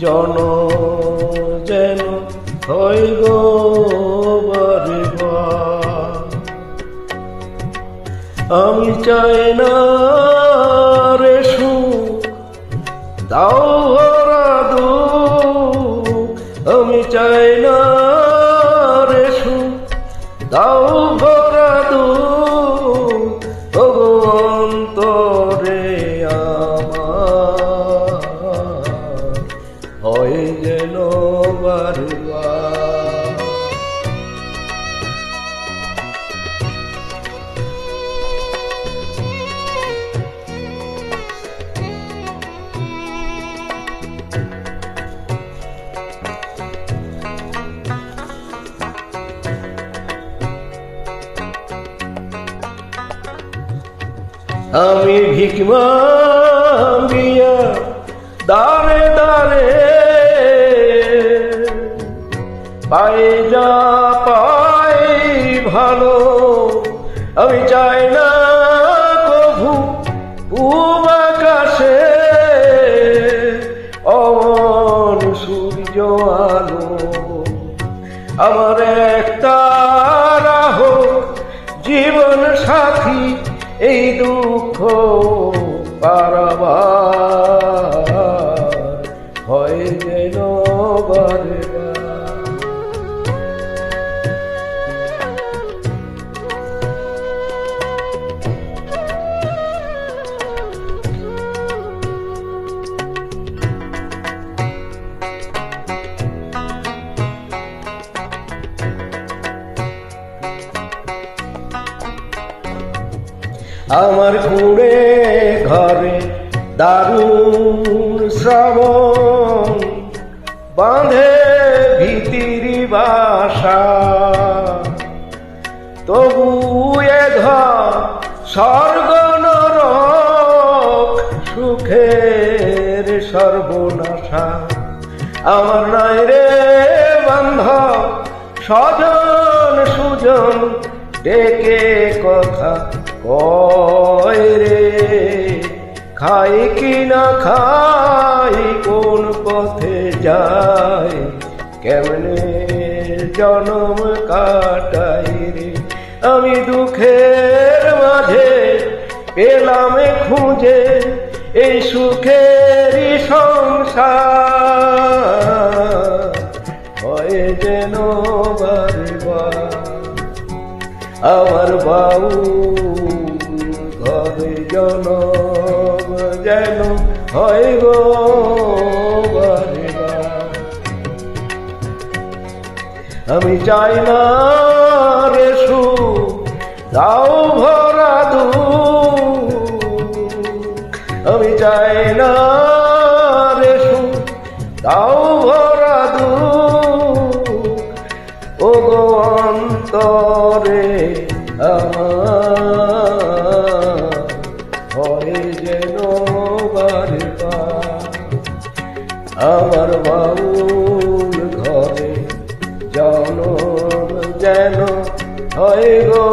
জন যেন হয় গো বারে বার। আমি চাই না রে সুখ দাও ভরা দুঃখ, আমি চাই না রে সুখ দাও ভরা দুঃখ, ওগো অন্তরে আমার হয় যেন বারে বার। আমি ভিখ মাগিয়া দাঁড়ে দাঁড়ে পাই যা পাই ভালো, আমি চাই না কভু পূব আকাশে অমন সূর্য আলো। আমার একটা হোক জীবন সাথী এই দুঃখ পারাবার হয় যেন বারে বার। আমার কুড়ে ঘরে দারুণ শ্রাবণ বাঁধে ভীতির বাসা, তবু এ ঘর স্বর্গ নরক সুখের সর্বনাশা। আমার নাই রে বান্ধব স্বজন সুজন ডেকে কথা কয় রে, খাই কি না খাই কোন পথে যায় কেমনে জনম কাটাই রে। আমি দুঃখের মাঝে পেলাম খুঁজে এই সুখেরই সংসার হয় যেন বারে বার। আমার বাউল ঘরে জনম যেন হয় গো বারে বার। আমি চাই না রে সুখ দাও ভরা দুঃখ, আমি চাই না রে সুখ দাও ভরা দুঃখ, ওগো অন্তরে আমার হয় যেন বারে বার। আমার বাউল ঘরে জনম যেন হয় গো।